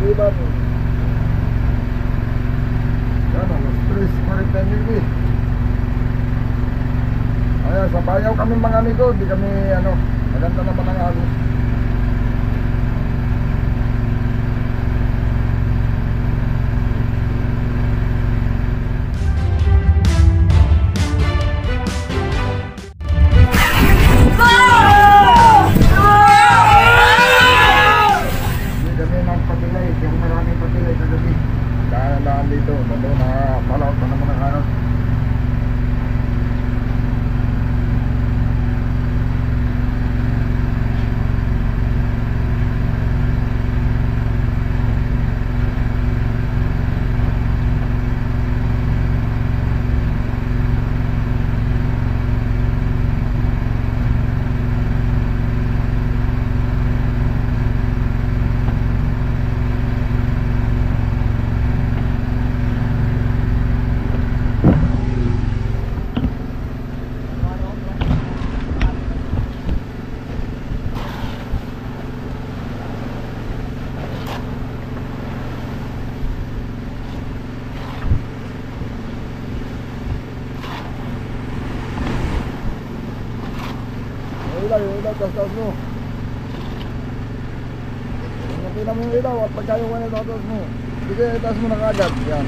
Iban. Yan, alas 3:40. Ayan, sa bayaw kami mga amigo. Di kami ano, maganda naman ang ano. Dito, nandun na palaot pa naman ang ano. Yung ilaw, tas mo. Tingnan mo yung ilaw at pagkayo ka nito, tas mo. Sige, tas mo na kagad. Yan.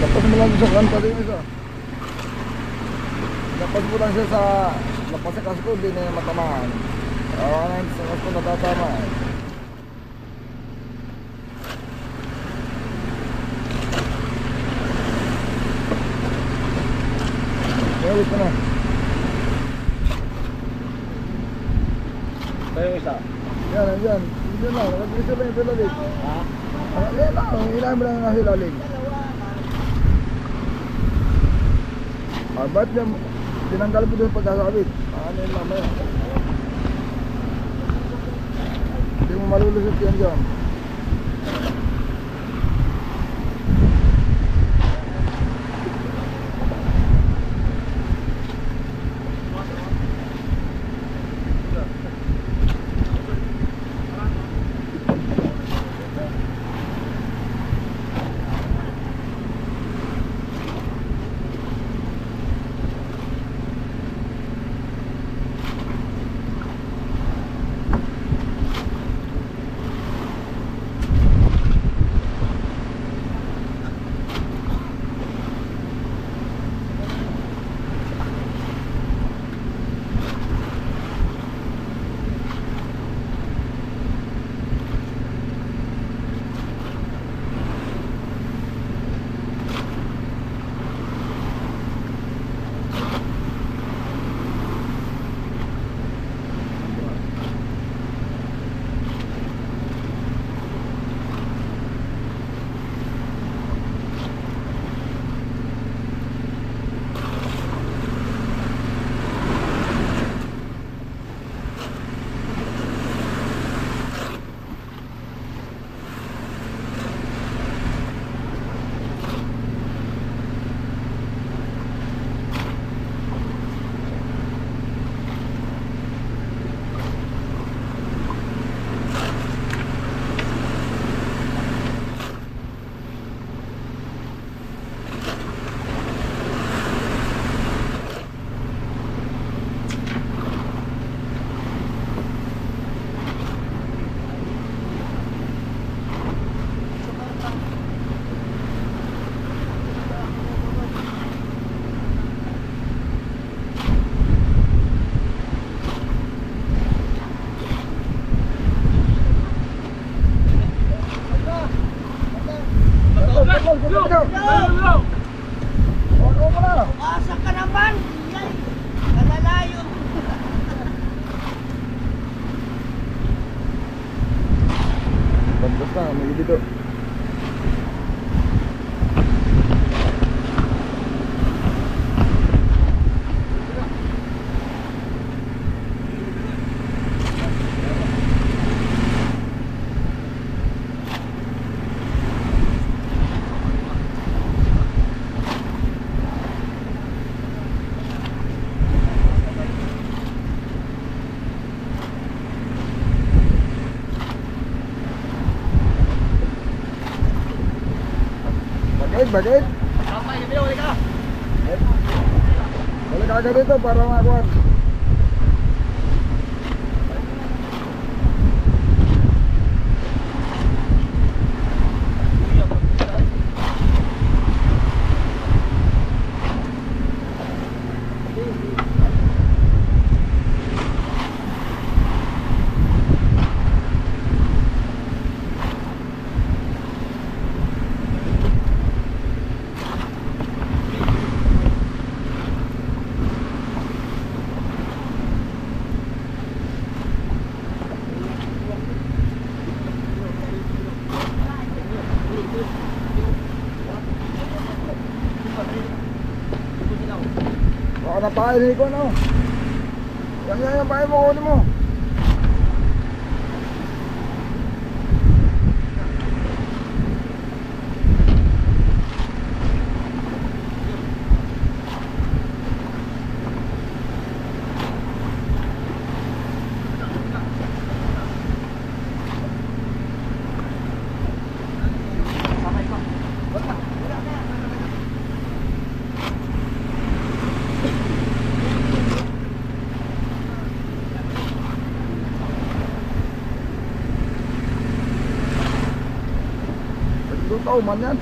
Tapos mo lang sa kanta din isa. Tapos mo lang siya sa lapas sa kasko, hindi na matamaan. Sa kasko natatama. Ulit ko na. Tayo isa. Yan, yan. Hindi na, nag-reserve lang yung pilalig. Ha? Yan lang, ilahin mo lang ang hilalig. Ba't yan, tinanggal mo doon pagkasabit? Ano yun mamaya? Hindi mo malulusot yan dyan. Asa ka naman? Yan. Kalalayo. Bantas na, may dito. bakit? Kapay, hindi ka. Balik agad dito para makuha. Baka napahin ko no. Yan yung pahin mo, kunin mo. Tao man yan.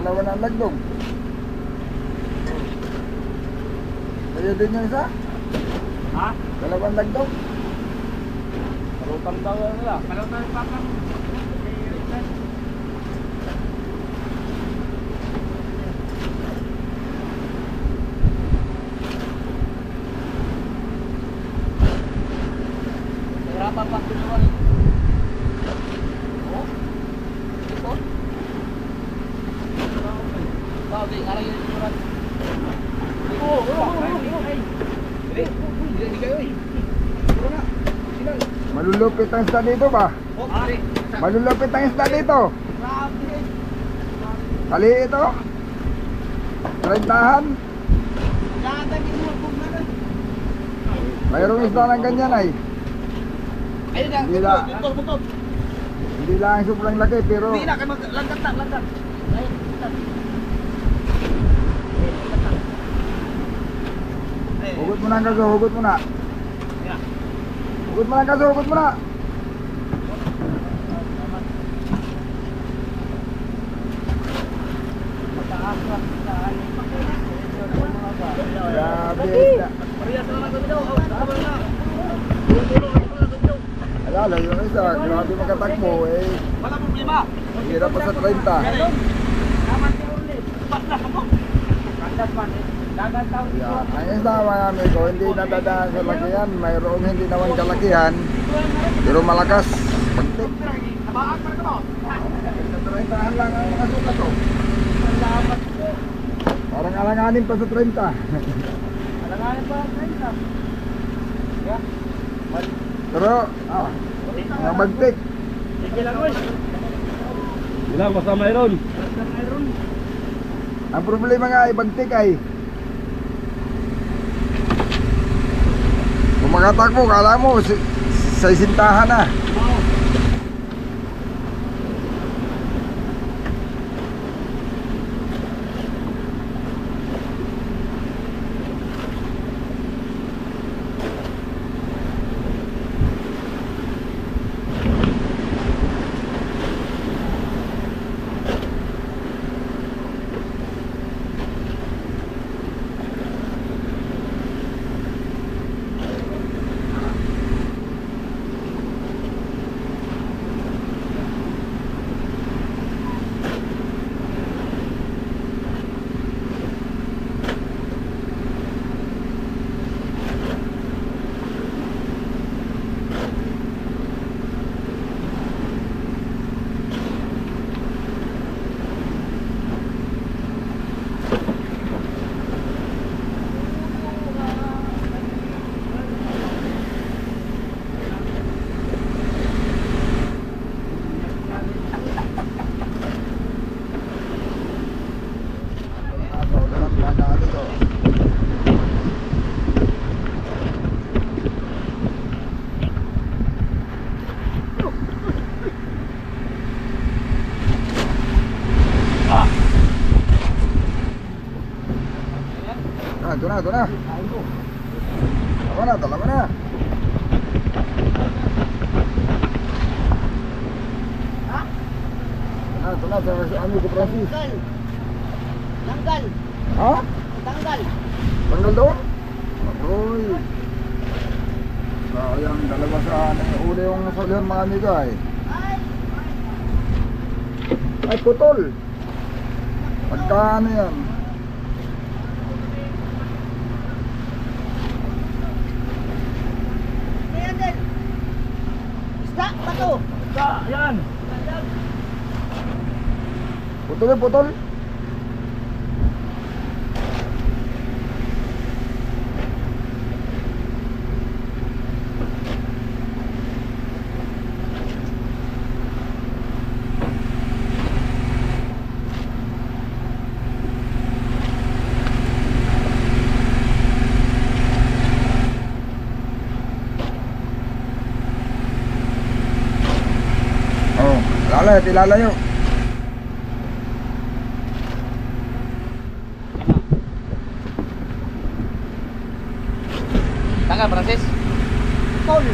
dalawa na ang lagdog. Kaya din yung isa? Ha? Dalawang lagdog? Kalutang daw nila. Kalutang yung pakang. Hirapan pa tuloy. Oh? Ito? Bawi, aray yung surat. Hindi kayo eh. Malulupit ang isda dito ba? Malulupit ang isda dito. Kali ito. 30-han. Mayroong isda ng ganyan ay. Ayun na, Hindi na. bukod. Hindi lang sobrang laki pero Hindi na, langkat na, langkat. Ayun, langkat. hugot mo na ang kaso, hugot mo na. Yeah. Hugot mo na ang kaso, hugot mo na. Grabe isda. Alala yung isa, grabe makatakbo eh. Wala problema. Hirap pa sa 30. Yeah. Ang isda mga amigo, hindi nadadaan sa lakihan. Mayroong hindi naman kalakihan, pero malakas. Pagtik. Sa 30-han lang ang mga sukat ko. Parang alanganin pa sa 30. Alanganin pa, 30. Yeah. Pero, mga bagtik. Sige lang, boy. Wala, basta mayroon. Ang problema nga ay bagtik ay kung makatakbo, kala mo sa isintahan na. Ito na, ito na. Dalawa na. Ito na, sa amigo Francis. Tanggal. Ha? Tanggal. Tanggal doon? Aroy. Sayang, dalawa sa uli yung salihan mga amigo ay. Ay, putol. Pagkaano yan? Ayan din. Isda, bato. Yan. Putol eh, putol. Oh, lalayo. Tanggal, Francis. Tol.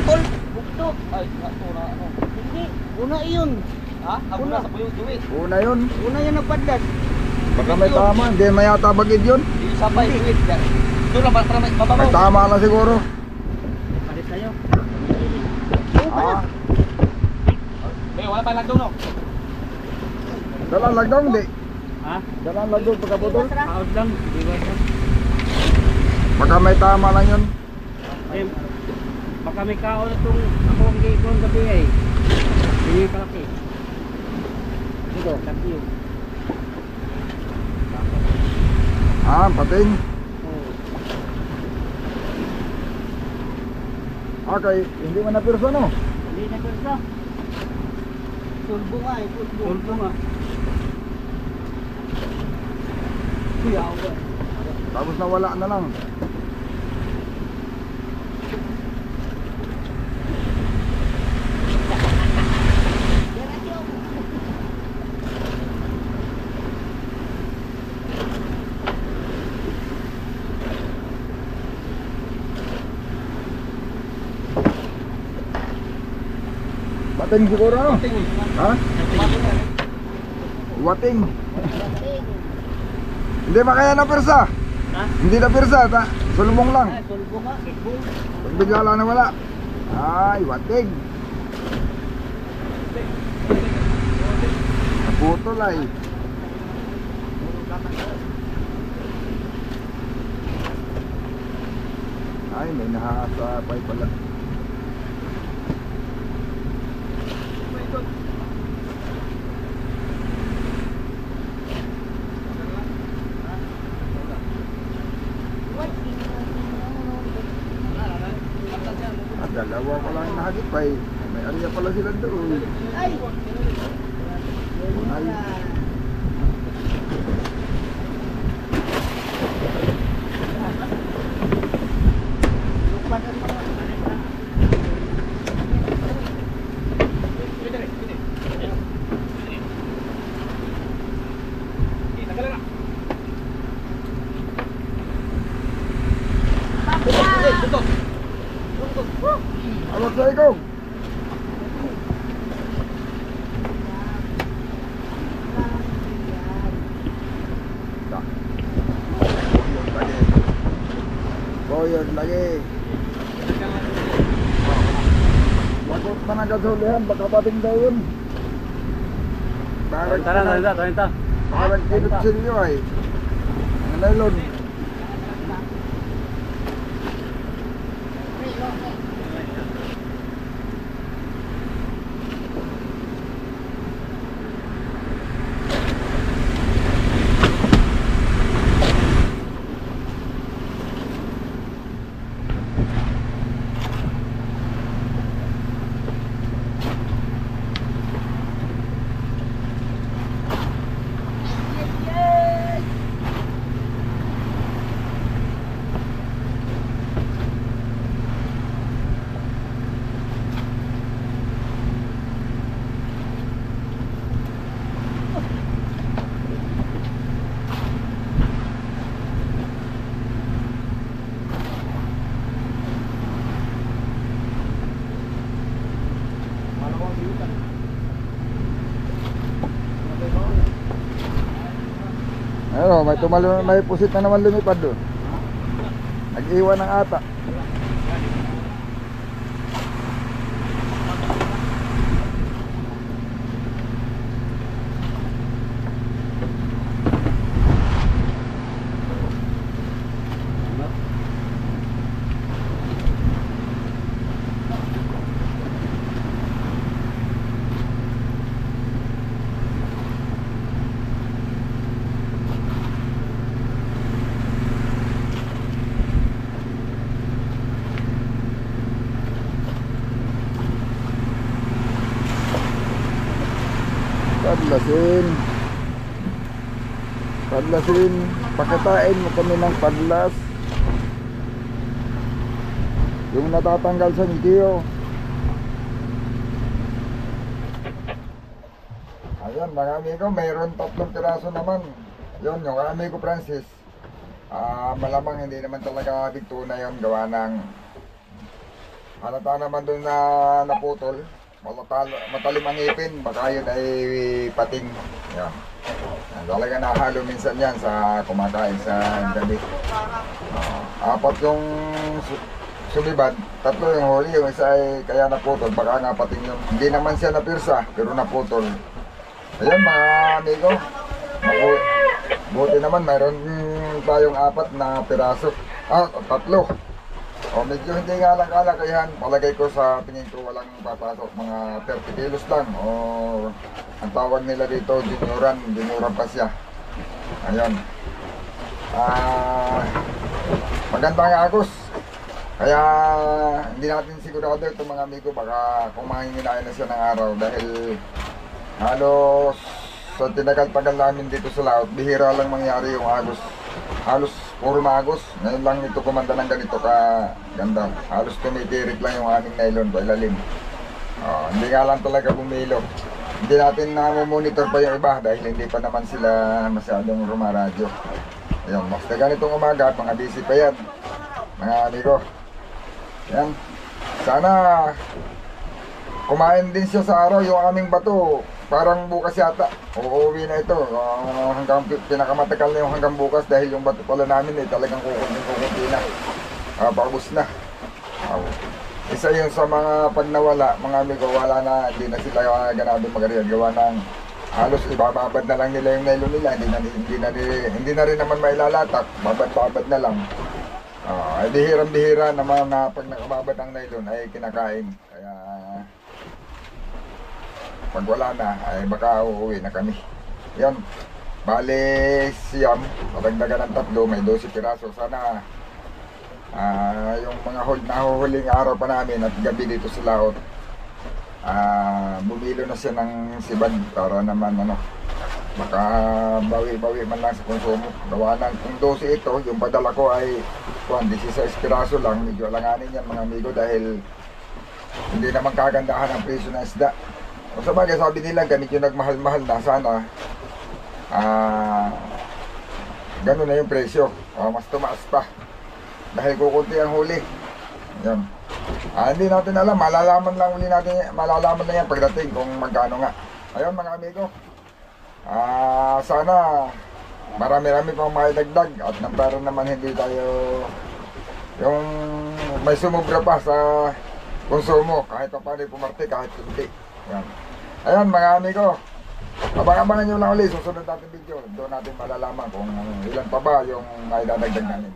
Tol. Bukto. Ay, ito na ano. Hindi. Una iyon. Ha? Ako na sa puyo duwi. Una yun. Una yung nagpadlas. Baka may tama, hindi mayata bagid yun. Di sabay duwi. Doon lang para may May mababaw. tama lang siguro. Palit tayo. Ah, Wala pa lang doon no. dalang lagdong, di. Ha? Dalang lagdong pagkaputol. Out lang. Baka may tama lang yun. Eh, baka may kaon itong ako ang gaygon gabi ay. Hindi yung kalaki. Dito, kalaki yun. Ah, pating. Oh. Okay, hindi mo na pirso, no? Hindi na kurso. Tulbo nga eh, tulbo. Tulpo nga. Tapos nawala na lang. Wating siguro, no? Ha? Wating. Hindi makaya na pirsa. Ha? Hindi na pirsa, sulmong lang. Ay, tulbo nga. Pag bigla lang nawala. Ay, wating. Naputol ay. Ay, may nahasapay pala. At dalawa ko lang nahagip ay. May area pala sila doon. Ay! Ay. Awak sa ikaw. Tak. Boyod lagi. Lagot man ang kasulihan, baka pating daw yun. Tara. Parang kinot silyo ay. Ang nylon. Ayun, may pusit na naman lumipad doon. Nag-iwan ng ata. Padlasin, pakitain mo kami ng padlas. Yung natatanggal sa ngitiyo. Ayan mga amigo, mayroon 3 piraso naman. Yun, yung amigo Francis. Malamang hindi naman talaga bigtuna yun, gawa ng halata naman dun na naputol. matalim ang ngipin, baka yun ay pating. Yan. Talaga nahalo minsan yan sa kumakain sa gabi. Apat yung sumibad, 3 yung huli, yung isa ay kaya naputol, baka nga pating yun. Hindi naman siya napirsa, pero naputol. Ayun mga amigo, buti naman mayroon tayong 4 na piraso. 3. O medyo hindi nga lang kalakayan, palagay ko sa tingin ko walang papasok, mga 30 kilos lang. O ang tawag nila dito, dinuran pa siya. Ayun. Magandang agos. Kaya hindi natin sigurado itong mga amigo, baka kung mahinginain na siya ng araw dahil halos sa tinagal-tagal namin dito sa laot, bihira lang mangyari yung agos. Halos puro magos. Ngayon lang ito kumanda ng ganito ka ganda. Halos tumitirik lang yung aming nylon pa ilalim. Hindi nga lang talaga bumilo. Hindi natin na-monitor pa yung iba dahil hindi pa naman sila masyadong rumaradyo. Ayun, basta ganitong umaga, mga busy pa yan, mga amigo. Yan. Sana kumain din siya sa araw yung aming bato. Parang bukas yata. Uuwi na ito. Hanggang pinakamatagal na yung hanggang bukas dahil yung bato pala namin talagang kukunti na. Paubos na. Isa yun sa mga pag nawala, mga amigo, wala na, hindi na sila ganado magariyan. Gawa ng halos ibababad na lang nila yung nylon nila. Hindi na rin naman mailalatak. Babad-babad na lang. Ay bihirang-bihira naman na pag nakababad ang nylon ay kinakain. Kaya pag wala na ay baka uuwi na kami. Yan. Bale siyam, patagdagan ng 3, may 12 piraso. Sana yung mga nahuhuling araw pa namin at gabi dito sa laot, bumilo na siya ng sibad para naman baka bawi-bawi man lang sa konsumo. Gawa ng kung 12 ito, yung padala ko ay 16 piraso lang. Medyo alanganin yan mga amigo dahil hindi naman kagandahan ang presyo ng isda. O sa bagay, sabi nila ganit yung nagmahal-mahal na, sana ganun na yung presyo, mas tumaas pa dahil kukunti ang huli. Yan. Hindi natin alam, malalaman na yan pagdating kung magkano nga. Ayun mga amigo, sana marami-rami pang maidagdag at para naman hindi tayo yung may sumubra pa sa konsumo kahit pa paano pumarte kahit kunti. Yan. Ayan mga amigo, abang-abangan nyo lang ulit susunod natin video. Doon natin malalaman kung ilan pa ba yung maidadagdag namin.